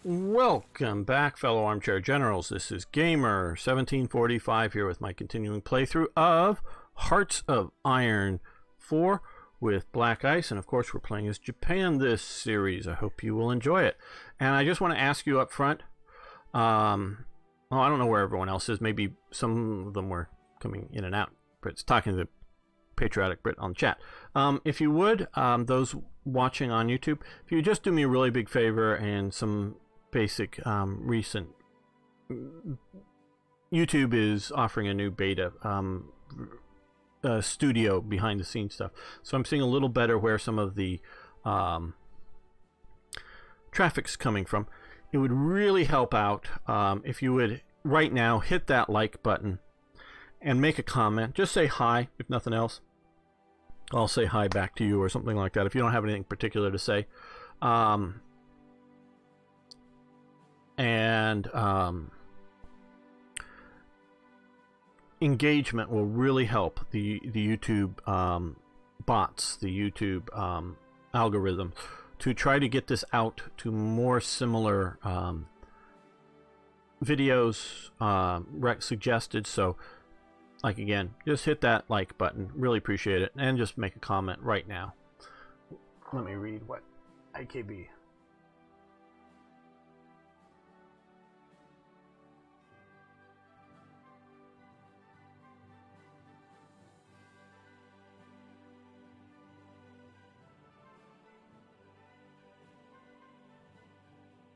Welcome back, fellow armchair generals. This is Gamer1745 here with my continuing playthrough of Hearts of Iron 4 with Black Ice, and of course we're playing as Japan this series. I hope you will enjoy it. And I just want to ask you up front, well, I don't know where everyone else is. Maybe some of them were coming in and out. Brit's talking to the patriotic Brit on chat. If you would, those watching on YouTube, if you would just do me a really big favor and some basic recent, YouTube is offering a new beta studio behind the scenes stuff, so I'm seeing a little better where some of the traffic's coming from. It would really help out if you would right now hit that like button and make a comment. Just say hi, if nothing else. I'll say hi back to you or something like that if you don't have anything particular to say. Engagement will really help the YouTube bots, the YouTube algorithm, to try to get this out to more similar videos suggested. So, like, again, just hit that like button. Really appreciate it. And just make a comment right now. Let me read what IKB.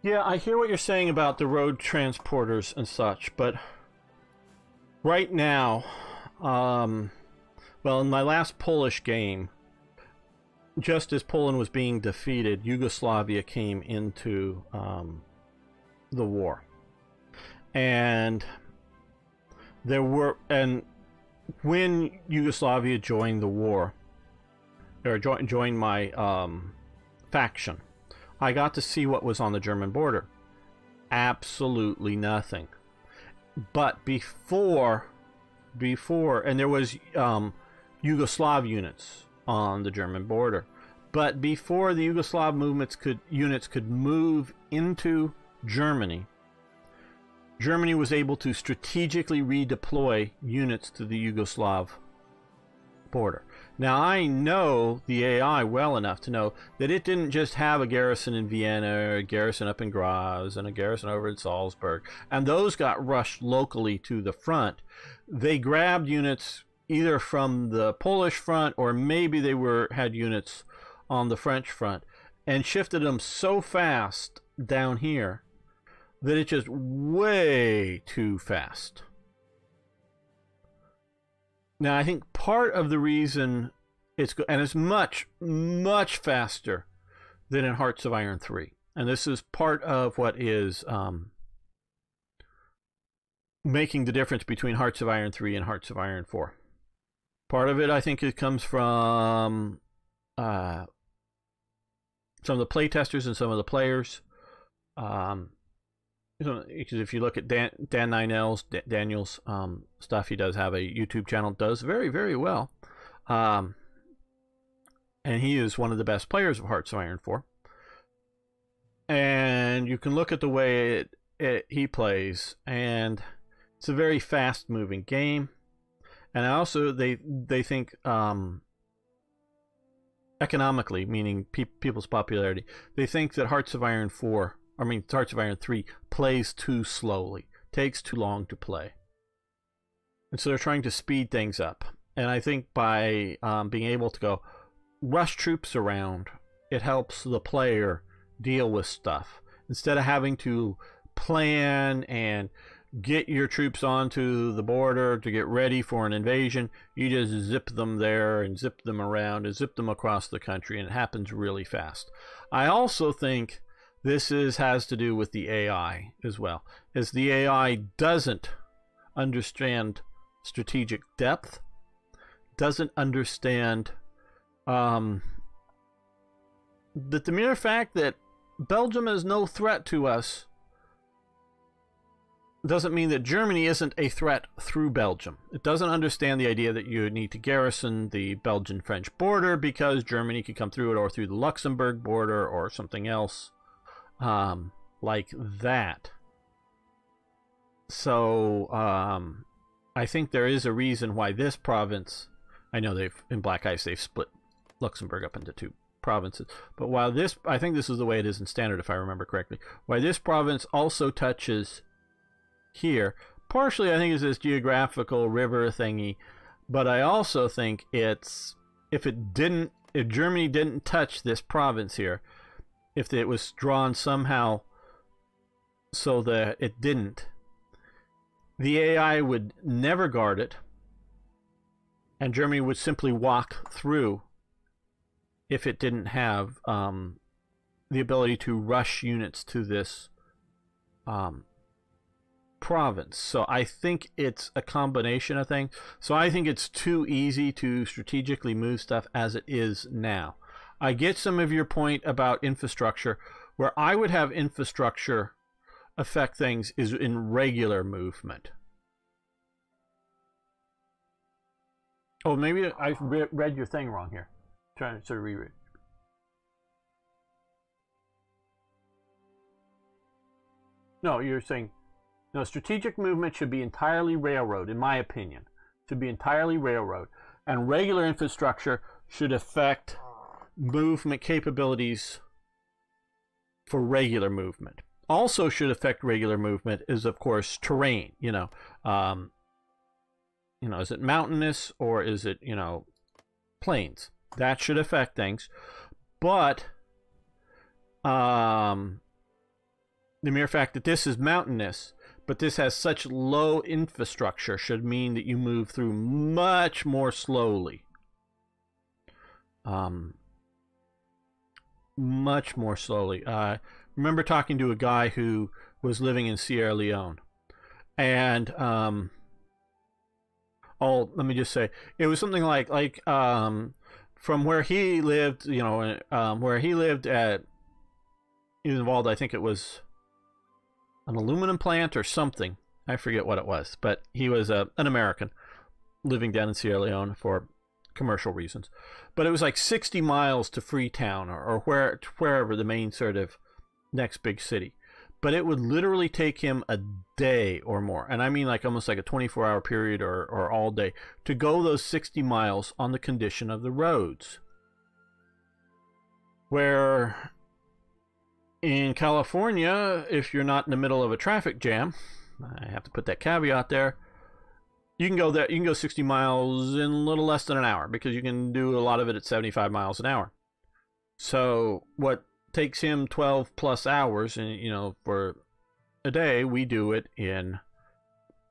Yeah, I hear what you're saying about the road transporters and such, but right now, well, in my last Polish game, just as Poland was being defeated, Yugoslavia came into the war. And when Yugoslavia joined the war, or joined my faction, I got to see what was on the German border. Absolutely nothing. But before, and there was Yugoslav units on the German border. But before the Yugoslav units could move into Germany, Germany was able to strategically redeploy units to the Yugoslav border. Now, I know the AI well enough to know that it didn't just have a garrison in Vienna, a garrison up in Graz, and a garrison over in Salzburg, and those got rushed locally to the front. They grabbed units either from the Polish front, or maybe they had units on the French front, and shifted them so fast down here that it's just way too fast. Now, I think part of the reason it's much, much faster than in Hearts of Iron 3. And this is part of what is making the difference between Hearts of Iron 3 and Hearts of Iron 4. Part of it, I think, it comes from some of the playtesters and some of the players. Because if you look at Daniel's stuff, he does have a YouTube channel, does very, very well. And he is one of the best players of Hearts of Iron 4. And you can look at the way he plays, and it's a very fast-moving game. And also, they think economically, meaning people's popularity, they think that Hearts of Iron 3 plays too slowly, takes too long to play. And so they're trying to speed things up. And I think by being able to go rush troops around, it helps the player deal with stuff. Instead of having to plan and get your troops onto the border to get ready for an invasion, you just zip them there and zip them around and zip them across the country, and it happens really fast. I also think this has to do with the AI as well, as the AI doesn't understand strategic depth, doesn't understand that the mere fact that Belgium is no threat to us doesn't mean that Germany isn't a threat through Belgium. It doesn't understand the idea that you need to garrison the Belgian-French border because Germany could come through it, or through the Luxembourg border or something else. like that. So I think there is a reason why this province, I know in Black Ice they've split Luxembourg up into 2 provinces, but while this, I think this is the way it is in Standard if I remember correctly, why this province also touches here, partially I think is this geographical river thingy, but I also think it's, if Germany didn't touch this province here, if it was drawn somehow so that it didn't, the AI would never guard it, and Germany would simply walk through if it didn't have the ability to rush units to this province. So I think it's a combination of things. So I think it's too easy to strategically move stuff as it is now. I get some of your point about infrastructure. Where I would have infrastructure affect things is in regular movement. Oh, maybe I read your thing wrong here. I'm trying to sort of reread. No, you're saying, no, strategic movement should be entirely railroad, in my opinion. Should be entirely railroad. And regular infrastructure should affect movement capabilities for regular movement. Also should affect regular movement is, of course, terrain. Is it mountainous or is it, plains? That should affect things. But the mere fact that this is mountainous, but this has such low infrastructure, should mean that you move through much more slowly. Much more slowly. Remember talking to a guy who was living in Sierra Leone, and let me just say, it was something like from where he lived, where he lived at, he was involved, I think it was an aluminum plant or something. I forget what it was, but he was an American living down in Sierra Leone for commercial reasons. But it was like 60 miles to Freetown or wherever the main sort of next big city. But it would literally take him a day or more, and I mean like almost like a 24-hour period or all day, to go those 60 miles on the condition of the roads. Where in California, if you're not in the middle of a traffic jam, I have to put that caveat there, you can go 60 miles in a little less than an hour, because you can do a lot of it at 75 miles an hour. So what takes him 12 plus hours, and for a day, we do it in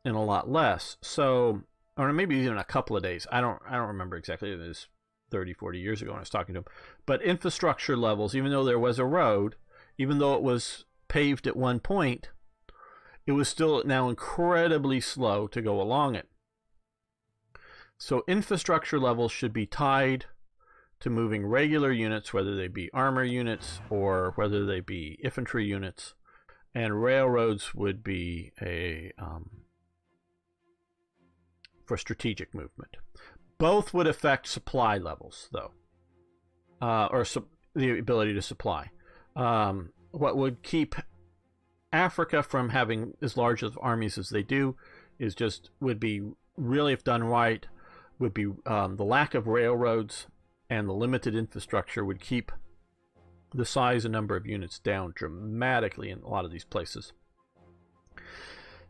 a lot less. So, or maybe even a couple of days. I don't remember exactly. It was 30, 40 years ago when I was talking to him. But infrastructure levels, even though there was a road, even though it was paved at one point, it was still now incredibly slow to go along it. So infrastructure levels should be tied to moving regular units, whether they be armor units or whether they be infantry units, and railroads would be for strategic movement. Both would affect supply levels, though, the ability to supply. What would keep Africa from having as large of armies as they do would be really, if done right, would be the lack of railroads and the limited infrastructure would keep the size and number of units down dramatically in a lot of these places.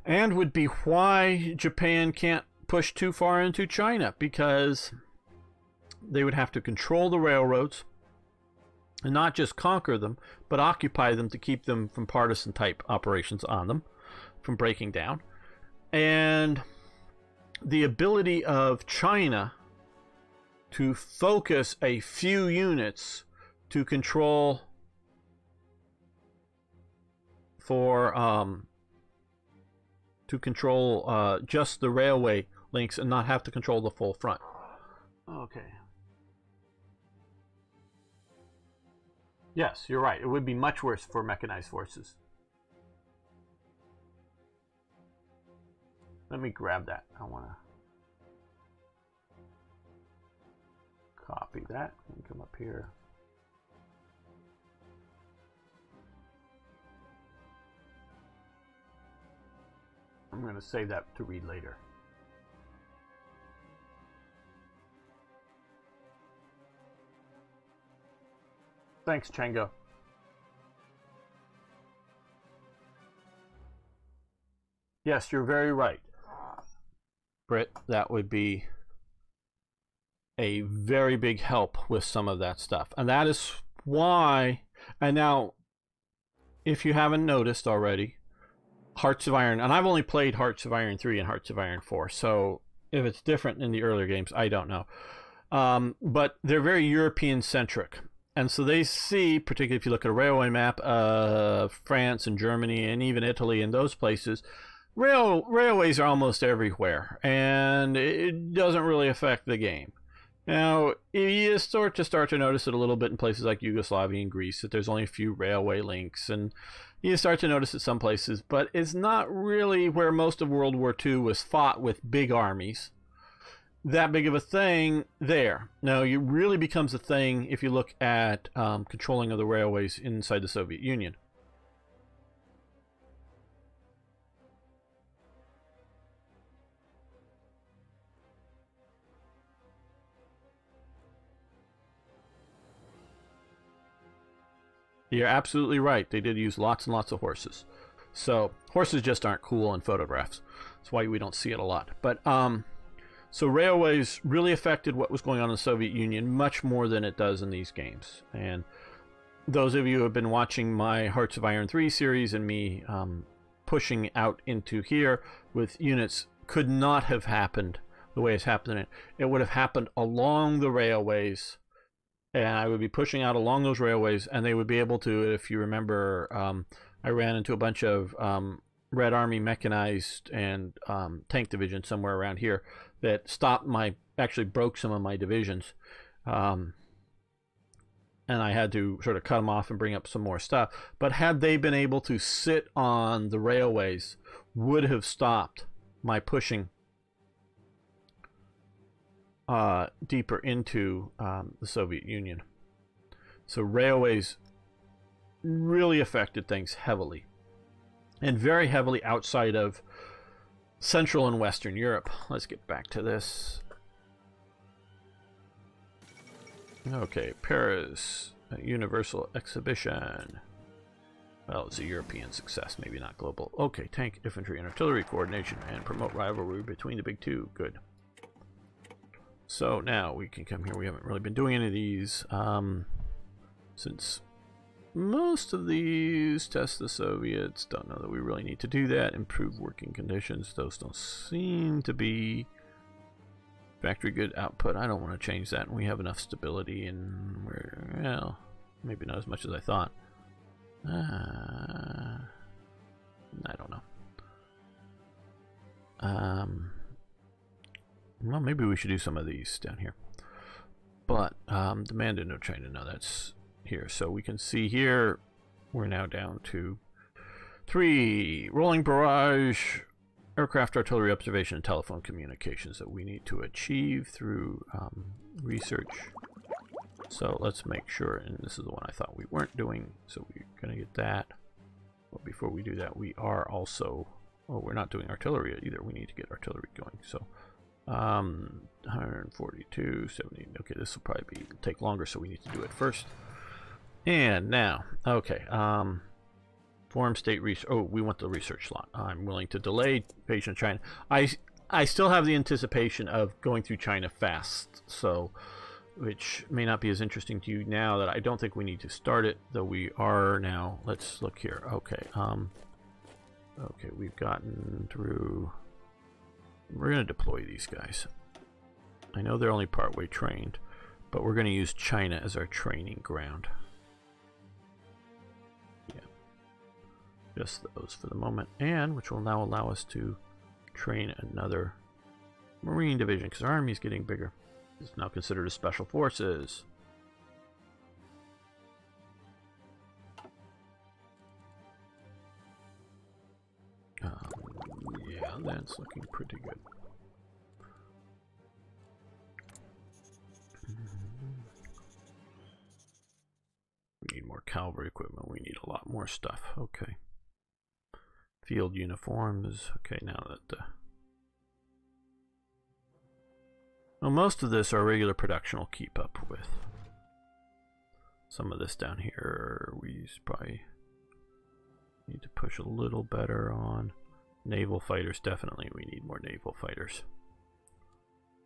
And would be why Japan can't push too far into China, because they would have to control the railroads and not just conquer them, but occupy them to keep them from partisan type operations on them from breaking down. And the ability of China to focus a few units to control just the railway links and not have to control the full front. Okay. Yes, you're right. It would be much worse for mechanized forces. Let me grab that. I want to copy that and come up here. going to save that to read later. Thanks, Chango. Yes, you're very right, Britt. That would be a very big help with some of that stuff. And that is why, and now, if you haven't noticed already, Hearts of Iron, and I've only played Hearts of Iron 3 and Hearts of Iron 4, so if it's different in the earlier games, I don't know. But they're very European-centric. And so they see, particularly if you look at a railway map, France and Germany and even Italy and those places, railways are almost everywhere, and it doesn't really affect the game. Now, you start to notice it a little bit in places like Yugoslavia and Greece, that there's only a few railway links, and you start to notice it some places, but it's not really where most of World War II was fought with big armies. That big of a thing there. Now, it really becomes a thing if you look at controlling of the railways inside the Soviet Union. You're absolutely right. They did use lots and lots of horses. So, horses just aren't cool in photographs. That's why we don't see it a lot. But, so railways really affected what was going on in the Soviet Union much more than it does in these games. And those of you who have been watching my Hearts of Iron 3 series and me pushing out into here with units could not have happened the way it's happening. It would have happened along the railways, and I would be pushing out along those railways, and they would be able to, if you remember, I ran into a bunch of Red Army mechanized and tank divisions somewhere around here that stopped actually broke some of my divisions. And I had to sort of cut them off and bring up some more stuff. But had they been able to sit on the railways, would have stopped my pushing deeper into the Soviet Union. So railways really affected things heavily, and very heavily outside of Central and Western Europe. Let's get back to this. Okay, Paris Universal Exhibition. Well, it's a European success, maybe not global. Okay, tank, infantry, and artillery coordination, and promote rivalry between the big two. Good. So now we can come here. We haven't really been doing any of these since most of these test the Soviets. Don't know that we really need to do that. Improve working conditions. Those don't seem to be factory good output. I don't want to change that. We have enough stability, and we're, well, maybe not as much as I thought. I don't know. Well, maybe we should do some of these down here. But demand in China, no, that's here. So we can see here we're now down to 3 rolling barrage, aircraft, artillery observation, and telephone communications that we need to achieve through research. So let's make sure, and this is the one I thought we weren't doing, so we're going to get that. But before we do that, we are also, oh, we're not doing artillery either. We need to get artillery going. So 142, 70. Okay, this will probably take longer, so we need to do it first. And now, okay, form state research. Oh, we want the research slot. I'm willing to delay patient China. I still have the anticipation of going through China fast, so which may not be as interesting to you now that I don't think we need to start it, though we are now. Let's look here. Okay, okay, we've gotten through. We're going to deploy these guys. I know they're only partway trained, but we're going to use China as our training ground. Yeah, just those for the moment, and which will now allow us to train another Marine division because our army is getting bigger. It's now considered as special forces. Yeah, that's looking pretty good. We need more cavalry equipment. We need a lot more stuff. Okay. Field uniforms. Okay, now that well, most of this our regular production will keep up with. Some of this down here we probably need to push a little better on. Naval fighters, definitely we need more naval fighters.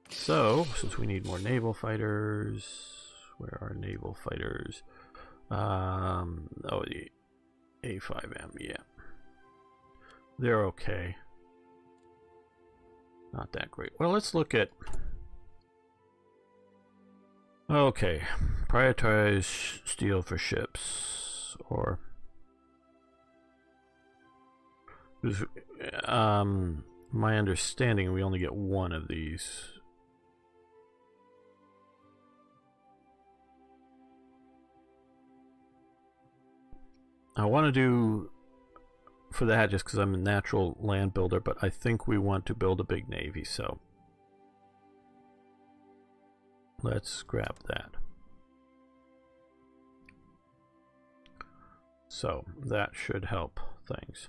So, since we need more naval fighters, where are naval fighters? Oh, the A5M, yeah. They're okay. Not that great. Well, let's look at... Okay, prioritize steel for ships, or... my understanding, we only get one of these. I want to do for that just because I'm a natural land builder, but I think we want to build a big navy, so let's grab that. So that should help things.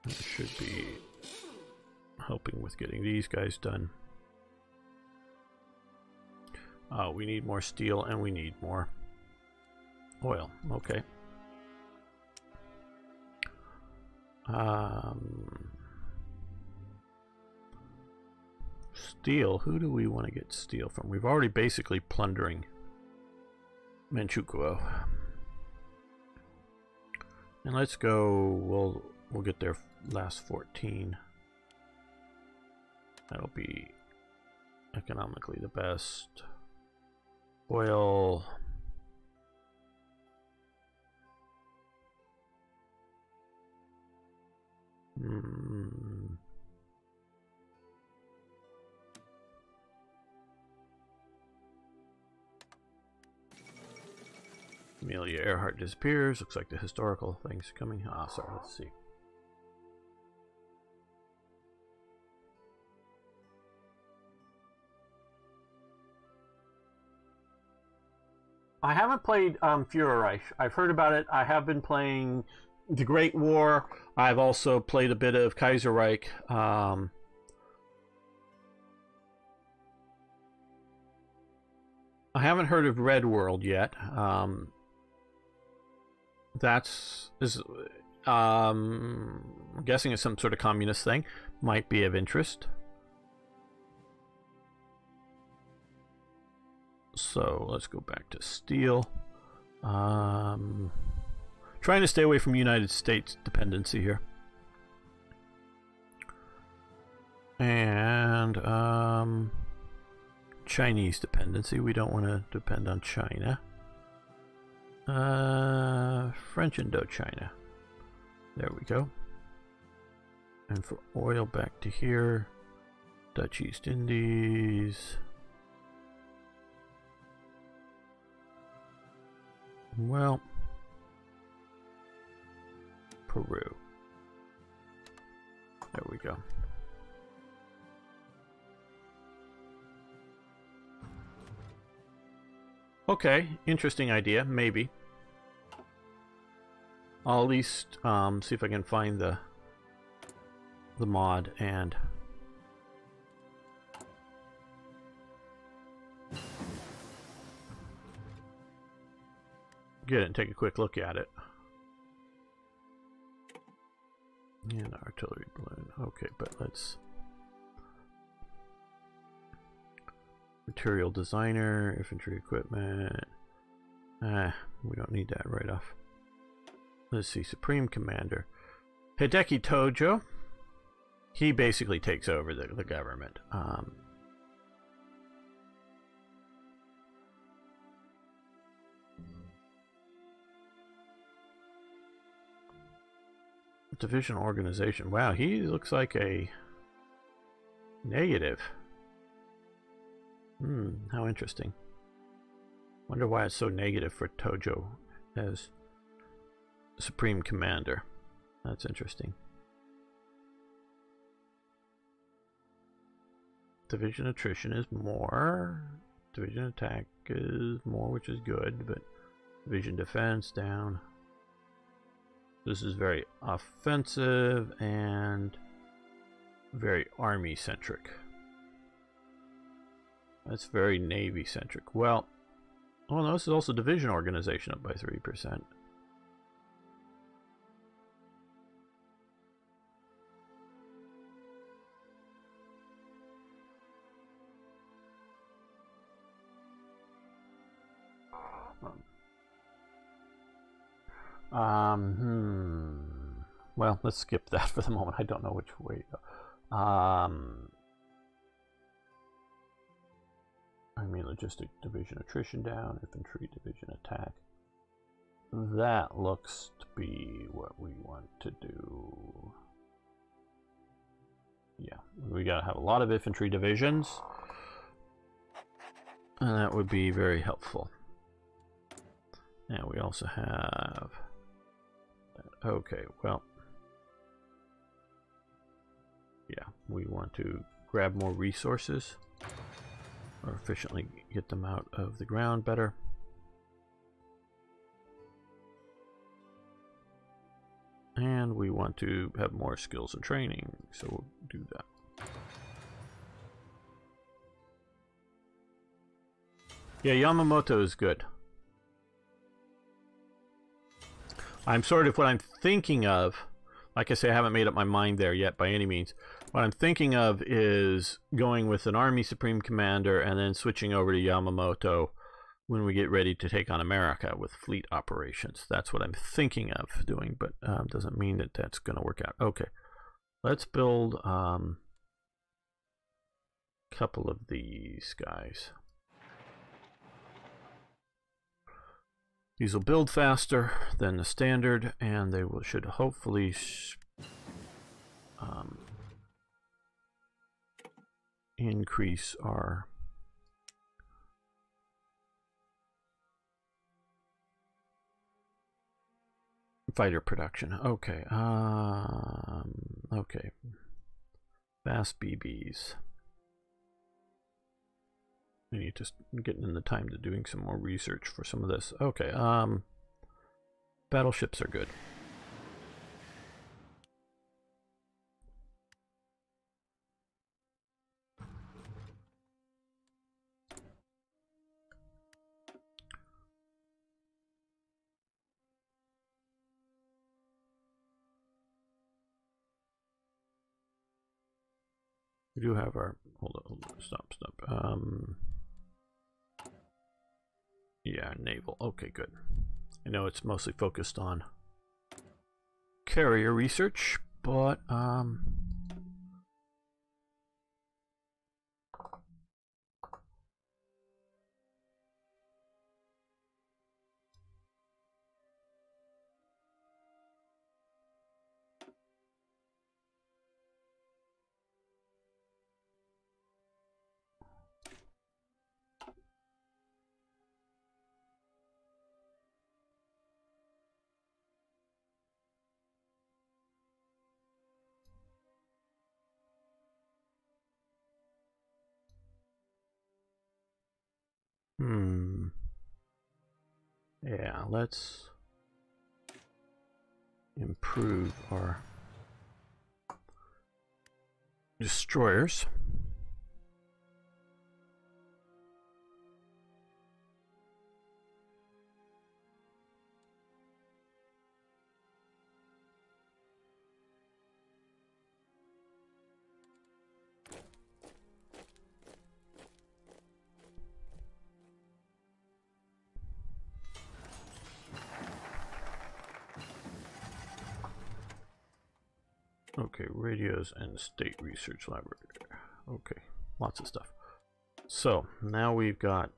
It should be helping with getting these guys done. We need more steel and we need more oil. Okay. Steel. Who do we want to get steel from? We've already basically plundering Manchukuo. And let's go. We'll get their last 14. That'll be economically the best. Oil. Amelia Earhart disappears. Looks like the historical thing's coming. Ah, sorry, let's see. I haven't played Führerreich. I've heard about it. I have been playing The Great War. I've also played a bit of Kaiserreich. I haven't heard of Red World yet. I'm guessing it's some sort of communist thing. Might be of interest. So let's go back to steel. Trying to stay away from United States dependency here. And Chinese dependency. We don't want to depend on China. French Indochina. There we go. And for oil, back to here. Dutch East Indies. Well, Peru. There we go. Okay, interesting idea, maybe. I'll at least see if I can find the mod and get it and take a quick look at it. And artillery balloon. Okay, but let's... Material designer, infantry equipment. We don't need that right off. Let's see, Supreme Commander. Hideki Tojo. He basically takes over the government. Division organization. Wow, he looks like a negative. How interesting. Wonder why it's so negative for Tojo as Supreme Commander. That's interesting. Division attrition is more. Division attack is more, which is good, but Division defense down. This is very offensive and very army centric. That's very navy centric. Well, oh no, this is also division organization up by 3%. Well, let's skip that for the moment. I don't know which way to go. Army logistic division attrition down, infantry division attack. That looks to be what we want to do. Yeah, we gotta have a lot of infantry divisions, and that would be very helpful. And we also have, okay, well, yeah, we want to grab more resources or efficiently get them out of the ground better. And we want to have more skills and training, so we'll do that. Yeah, Yamamoto is good. I'm sort of what I'm thinking of. Like I say, I haven't made up my mind there yet by any means. What I'm thinking of is going with an Army Supreme Commander and then switching over to Yamamoto when we get ready to take on America with fleet operations. That's what I'm thinking of doing, but doesn't mean that that's going to work out. Okay, let's build a couple of these guys. These will build faster than the standard, and they should hopefully increase our fighter production. Okay. Okay. Fast BBs. I need to get in the time to doing some more research for some of this. Okay. Battleships are good. We do have our, hold on, stop. Yeah, naval. Okay, good. I know it's mostly focused on carrier research, but yeah, let's improve our destroyers. Okay, radios and state research library. Okay, lots of stuff. So now we've got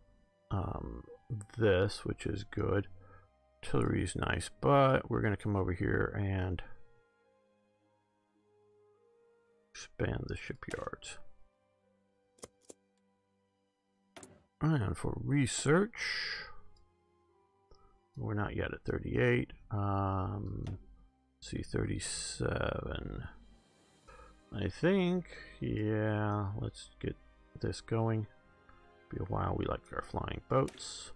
this, which is good. Artillery is nice, but we're going to come over here and expand the shipyards. And for research, we're not yet at 38. See, 37. I think, yeah, let's get this going. Be a while. We like our flying boats.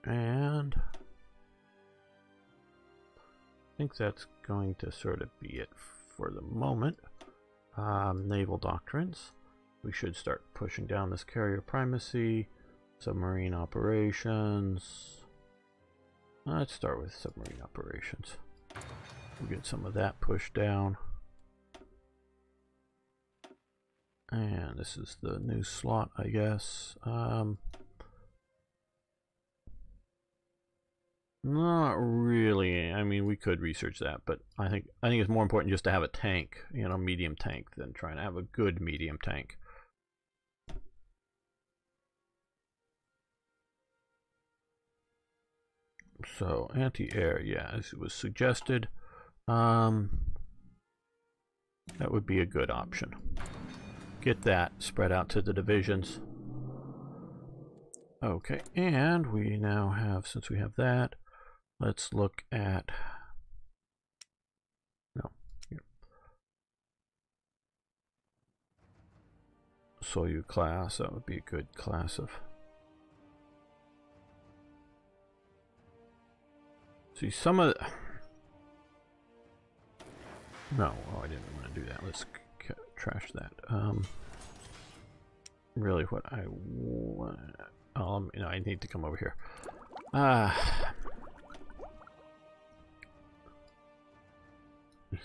and I think that's going to sort of be it for the moment. Naval doctrines. We should start pushing down this carrier primacy. Submarine operations. Let's start with submarine operations. We'll get some of that pushed down. And this is the new slot, I guess. Not really. I mean, we could research that, but I think it's more important just to have a tank, you know, medium tank, than trying to have a good medium tank. So anti-air, yeah, as it was suggested, that would be a good option. Get that spread out to the divisions. Okay, and we now have, since we have that, let's look at, no, here. Soyuz class, that would be a good class of. See, some of the, no, oh, I didn't want to do that. Let's trash that. Really what I want, you know, I need to come over here.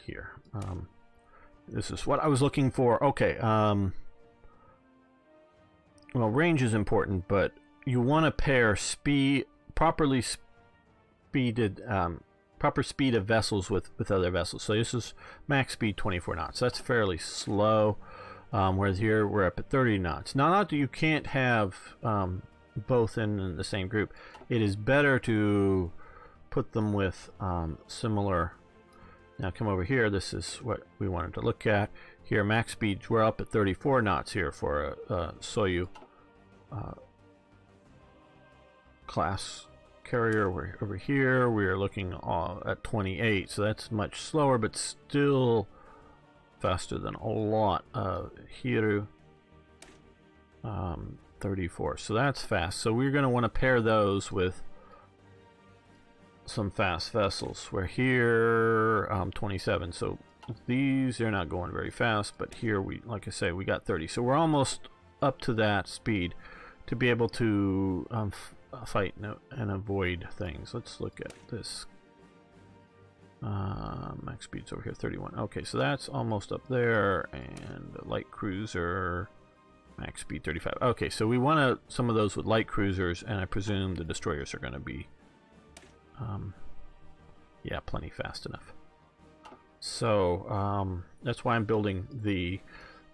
Here. This is what I was looking for. Okay. Well, range is important, but you want to pair speed, proper speed of vessels with other vessels. So this is max speed 24 knots. That's fairly slow. Whereas here we're up at 30 knots. Now, not that you can't have both in the same group. It is better to put them with similar. Now come over here. This is what we wanted to look at. Here, max speeds, we're up at 34 knots here for a Soyuz class carrier. We're over here. We're looking at 28, so that's much slower, but still faster than a lot of Hiru. 34, so that's fast. So we're going to want to pair those with some fast vessels. We're here 27, so these, they're not going very fast, but here we, like I say, we got 30, so we're almost up to that speed to be able to fight and avoid things. Let's look at this. Max speed's over here, 31. Okay, so that's almost up there, and the light cruiser, max speed 35. Okay, so we want some of those with light cruisers, and I presume the destroyers are going to be, yeah, plenty fast enough. So that's why I'm building the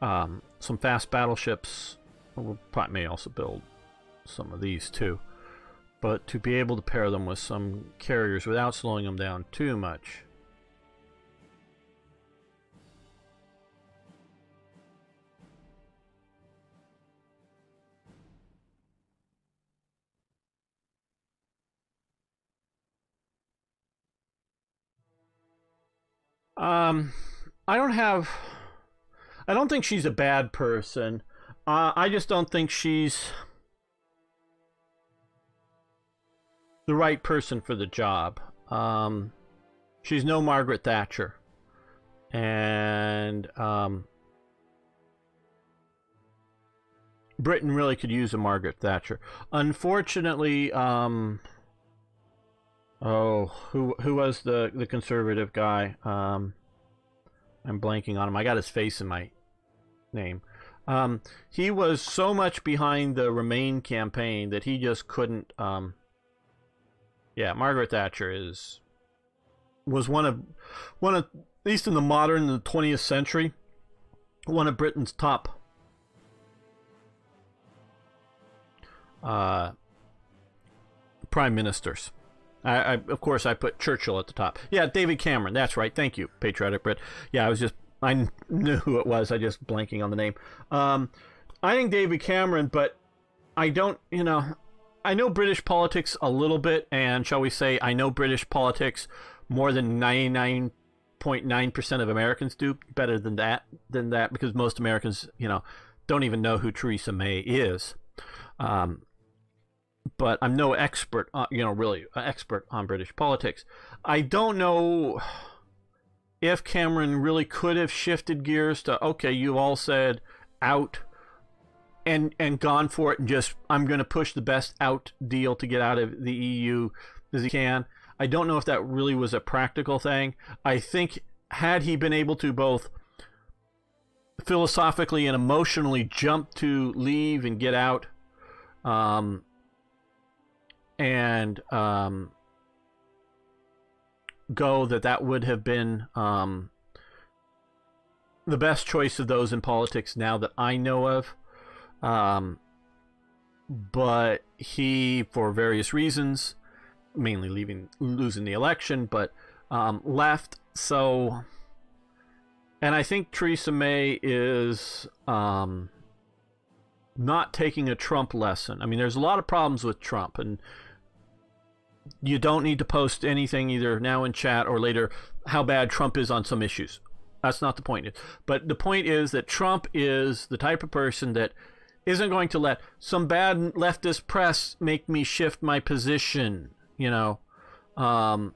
some fast battleships. We'll probably may also build some of these too, but to be able to pair them with some carriers without slowing them down too much. I don't think she's a bad person. I just don't think she's the right person for the job. She's no Margaret Thatcher, and Britain really could use a Margaret Thatcher. Unfortunately, oh, who was the conservative guy? I'm blanking on him. I got his face in my name. He was so much behind the Remain campaign that he just couldn't. Yeah, Margaret Thatcher was one of at least in the modern, the 20th century, one of Britain's top prime ministers. Of course, I put Churchill at the top. Yeah, David Cameron. That's right. Thank you, Patriotic Brit. Yeah, I knew who it was. I just blanking on the name. I think David Cameron, but I don't, I know British politics a little bit, and shall we say, I know British politics more than 99.9% of Americans do, better than that, because most Americans, don't even know who Theresa May is. but I'm no expert, really expert on British politics. I don't know if Cameron really could have shifted gears to, okay, you all said out, and gone for it, and just, I'm going to push the best out deal to get out of the EU as he can. I don't know if that really was a practical thing. I think had he been able to both philosophically and emotionally jump to leave and get out, and go, that would have been the best choice of those in politics now that I know of. But he, for various reasons, mainly losing the election, but left. So, and I think Theresa May is not taking a Trump lesson. I mean, there's a lot of problems with Trump, and you don't need to post anything either now in chat or later how bad Trump is on some issues. That's not the point. But the point is that Trump is the type of person that isn't going to let some bad leftist press make me shift my position, kind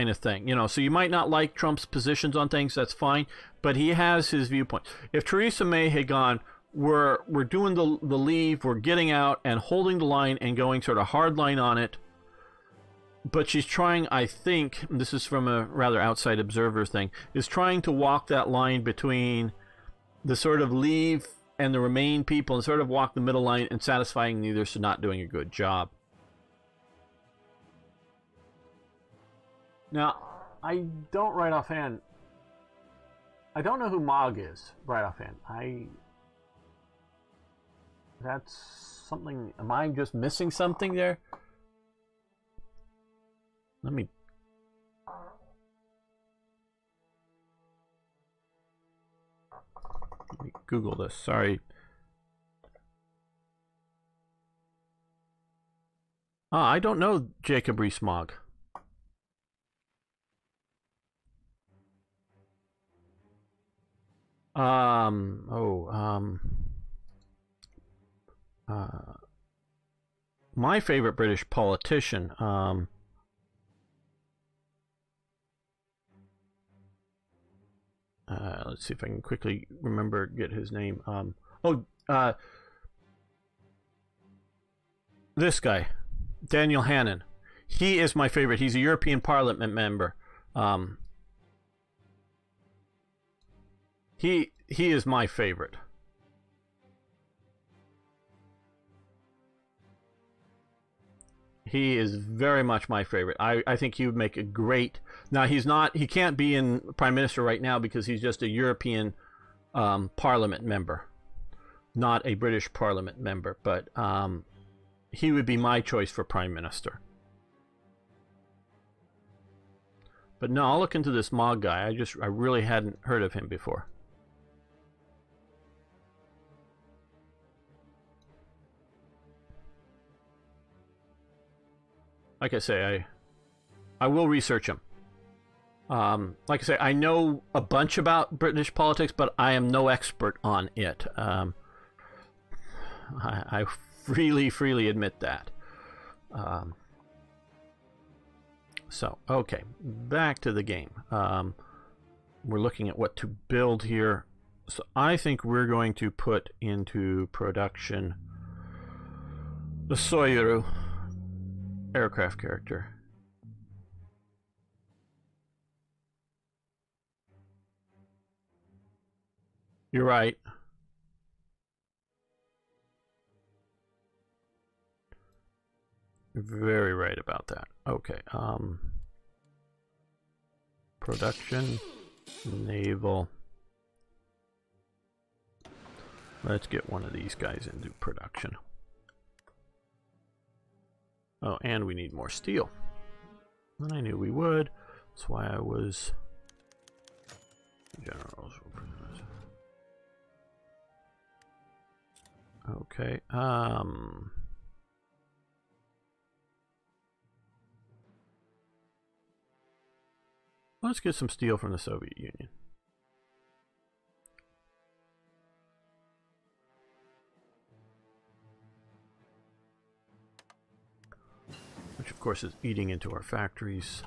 of thing. So you might not like Trump's positions on things, that's fine, but he has his viewpoint. If Theresa May had gone, we're doing the leave, we're getting out and holding the line and going sort of hard line on it, but she's trying, I think, this is from a rather outside observer thing, is trying to walk that line between the sort of leave and the Remain people, and sort of walk the middle line and satisfying neither, so not doing a good job. Now, I don't right offhand, I don't know who Mog is right offhand. That's something, am I just missing something there? Let me Google this. Sorry. I don't know Jacob Rees-Mogg. My favorite British politician, let's see if I can quickly get his name. This guy, Daniel Hannan. He is my favorite. He's a European Parliament member. He is my favorite. He is very much my favorite. I think he would make a great... Now, he can't be in Prime Minister right now because he's just a European Parliament member, not a British Parliament member, but he would be my choice for Prime Minister. But no, I'll look into this Mog guy. I really hadn't heard of him before. Like I say, I will research him. Like I say, I know a bunch about British politics, but I am no expert on it. I freely admit that. So, okay, back to the game. We're looking at what to build here. So I think we're going to put into production the Soyuru aircraft character. You're right. You're very right about that. Okay, production, naval. Let's get one of these guys into production. Oh, and we need more steel. And I knew we would. That's why I was generals. Okay. Let's get some steel from the Soviet Union. course, is eating into our factories.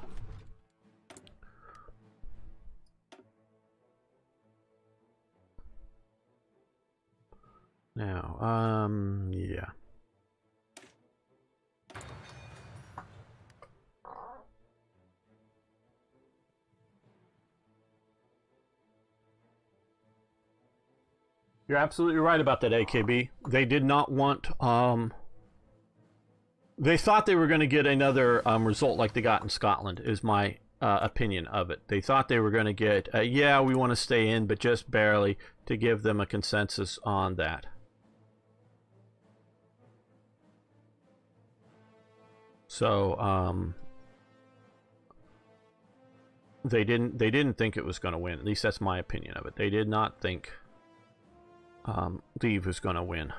Now, yeah. You're absolutely right about that, AKB. They did not want, they thought they were going to get another result like they got in Scotland, is my opinion of it. They thought they were going to get, yeah, we want to stay in, but just barely, to give them a consensus on that. So, they didn't think it was going to win. At least that's my opinion of it. They did not think Leave was going to win.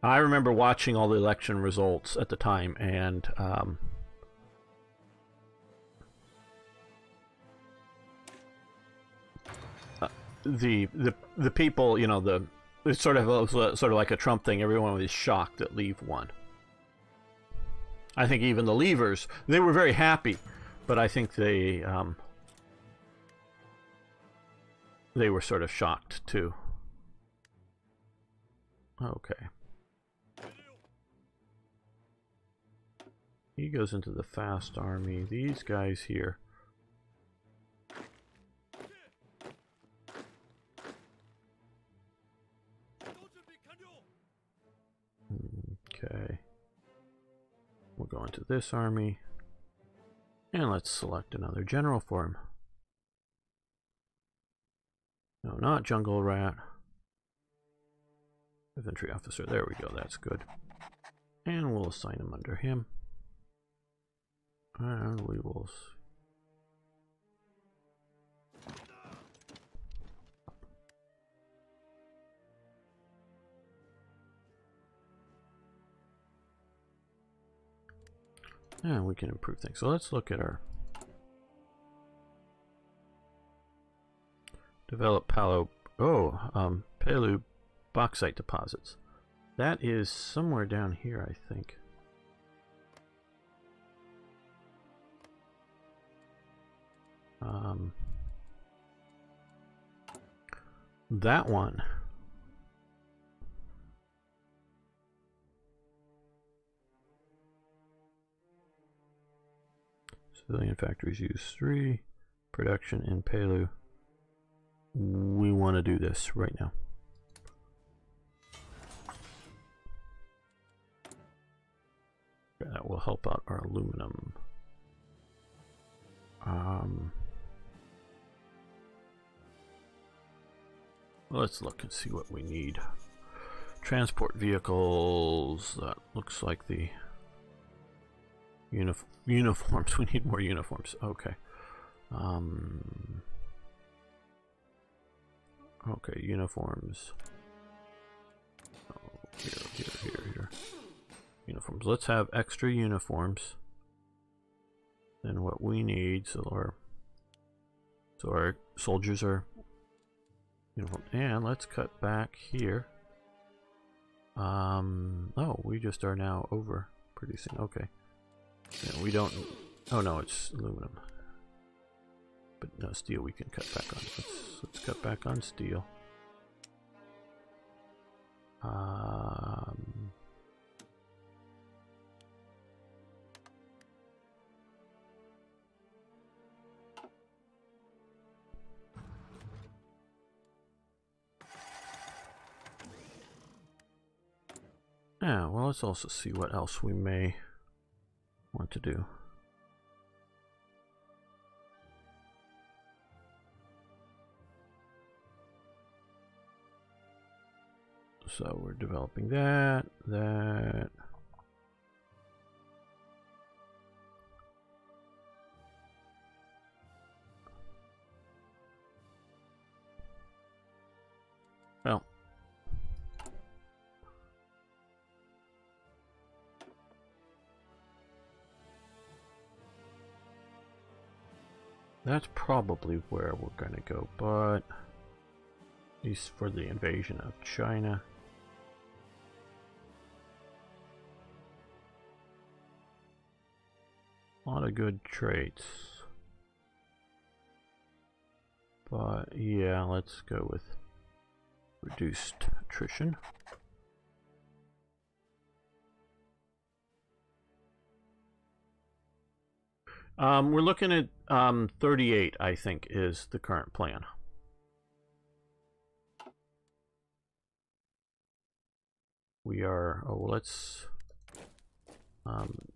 I remember watching all the election results at the time, and the people, you know, it's sort of like a Trump thing. Everyone was shocked that Leave won. I think even the Leavers, they were very happy, but I think they were sort of shocked too. Okay. He goes into the fast army. These guys here. Okay. We'll go into this army. And let's select another general for him. No, not jungle rat. Infantry officer. There we go. That's good. And we'll assign him under him. And we will... And we can improve things. So let's look at our... Develop Palu bauxite deposits. That is somewhere down here, I think. That one. Civilian factories use 3. Production in Palu. We want to do this right now. That will help out our aluminum. Let's look and see what we need. Transport vehicles. That looks like the uniforms. We need more uniforms. Okay. Okay, uniforms. Oh, here. Uniforms. Let's have extra uniforms than what we need. So our soldiers are uniform. And let's cut back here. Oh, we just are now over producing. Okay. Yeah, we don't. Oh no, it's aluminum. But no, steel we can cut back on. Let's cut back on steel. Yeah, well, let's also see what else we may want to do. So we're developing that. Well. That's probably where we're going to go, but at least for the invasion of China. lot of good traits. But yeah, let's go with reduced attrition. We're looking at 38, I think, is the current plan. We are, oh, let's,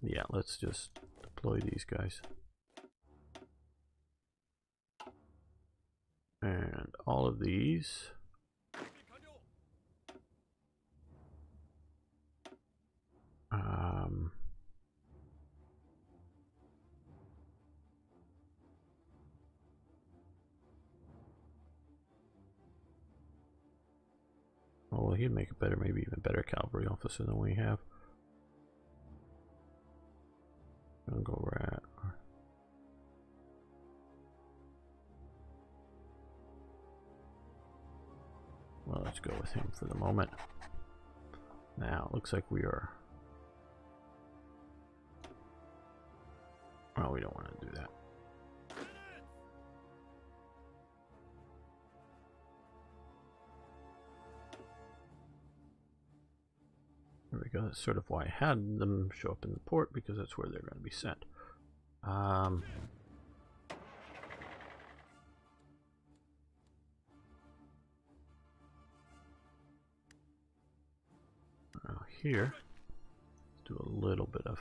yeah, let's just deploy these guys. And all of these. Oh, well, he'd make a better, maybe even better cavalry officer than we have. Gonna go rat. Well, let's go with him for the moment. Now, it looks like we are... Oh, we don't want to do that. There we go. That's sort of why I had them show up in the port, because that's where they're going to be sent. Here, let's do a little bit of...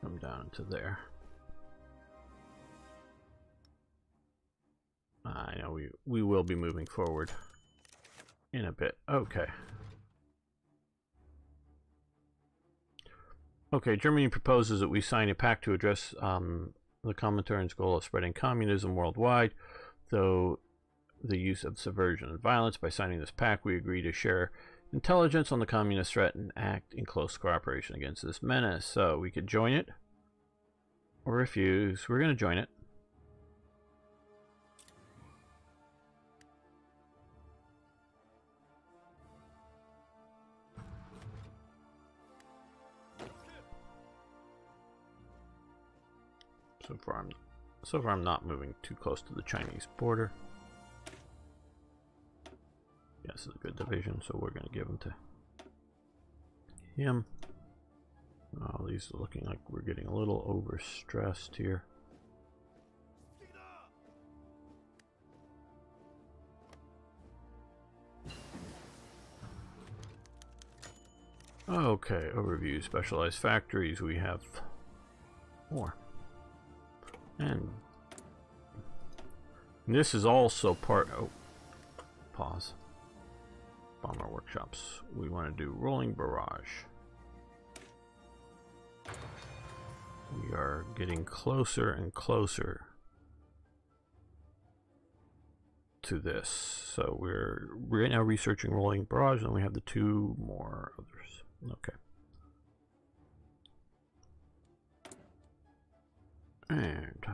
come down to there. I know we will be moving forward in a bit. Okay. Okay, Germany proposes that we sign a pact to address the Comintern's goal of spreading communism worldwide, though the use of subversion and violence. By signing this pact, we agree to share intelligence on the communist threat and act in close cooperation against this menace. So we could join it or refuse. We're going to join it. So far I'm not moving too close to the Chinese border. Yeah, this is a good division, so we're going to give them to him. Oh, these are looking like we're getting a little overstressed here. Okay, overview, specialized factories. We have more. And this is also part... Oh, pause. Bomber workshops. We want to do rolling barrage. We are getting closer and closer to this. So we're right now researching rolling barrage, and we have the two more others. Okay. And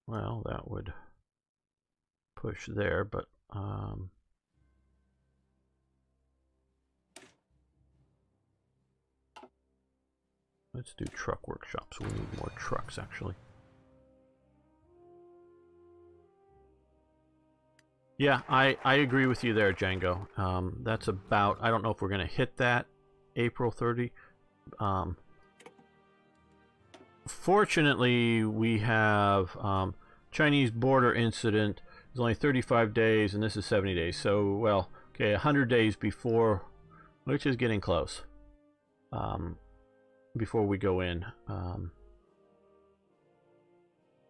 well, that would push there, but let's do truck workshops. We need more trucks, actually. Yeah, I agree with you there, Django. That's about, I don't know if we're going to hit that April 30. Fortunately, we have Chinese border incident. It's only 35 days, and this is 70 days. So, well, okay, 100 days before, which is getting close, before we go in.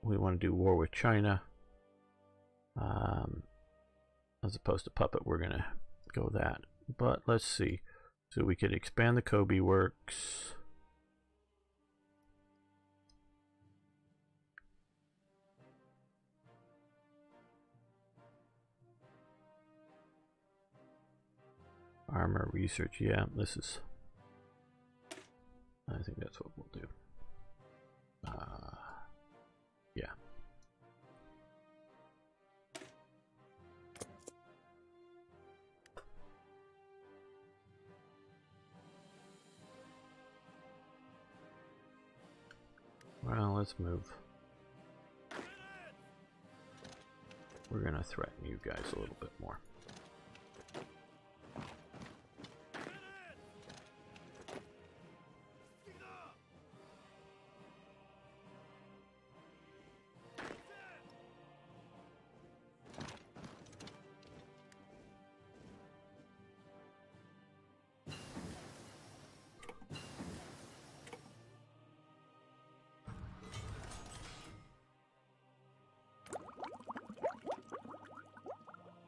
We want to do war with China. As opposed to puppet, we're going to go that. But let's see. So we could expand the Kobe works. Armor research, yeah, this is, I think that's what we'll do. Yeah. Well, let's move. We're gonna threaten you guys a little bit more.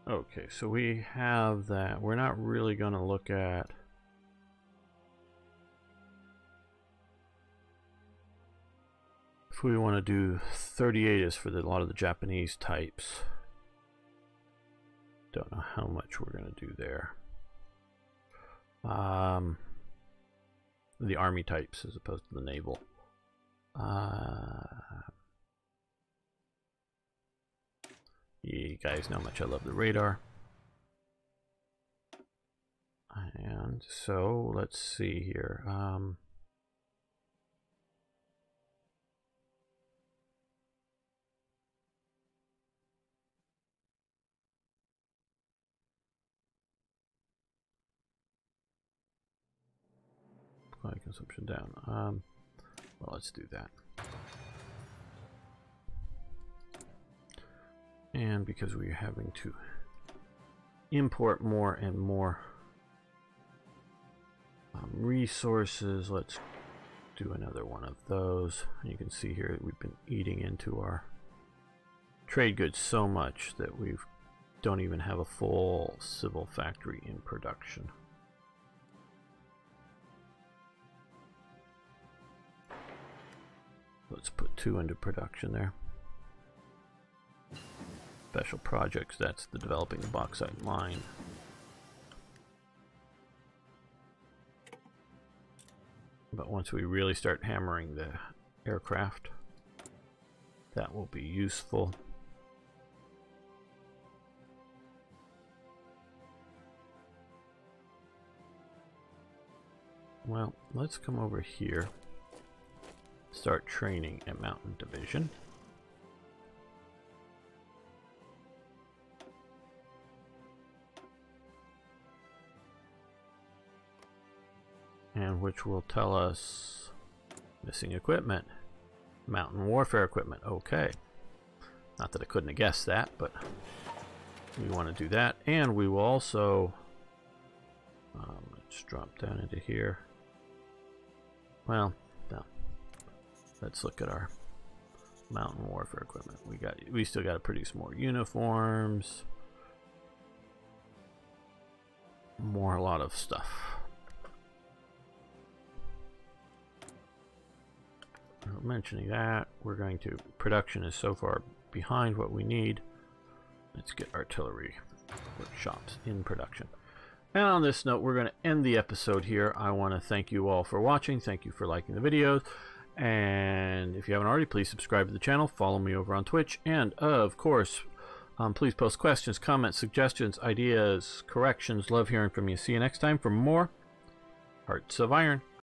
Okay, so we have that. We're not really going to look at if we want to do 38 is for a lot of the Japanese types. Don't know how much we're going to do there. The army types as opposed to the naval. You guys know how much I love the radar. And so let's see here. Consumption down. Well, let's do that. And because we're having to import more and more resources, let's do another one of those. You can see here we've been eating into our trade goods so much that we don't even have a full civil factory in production. Let's put 2 into production there. Special projects, that's the developing the bauxite mine. But once we really start hammering the aircraft, that will be useful. Well, let's come over here. Start training at Mountain Division. And which will tell us missing equipment, mountain warfare equipment. Okay, not that I couldn't have guessed that, but we want to do that. And we will also let's drop down into here. Well, no. Let's look at our mountain warfare equipment. We still got to produce more uniforms, a lot of stuff. Mentioning that, we're going to, production is so far behind what we need. Let's get artillery workshops in production. And on this note, we're going to end the episode here. I want to thank you all for watching. Thank you for liking the videos. And if you haven't already, please subscribe to the channel. Follow me over on Twitch. And of course, please post questions, comments, suggestions, ideas, corrections. Love hearing from you. See you next time for more Hearts of Iron.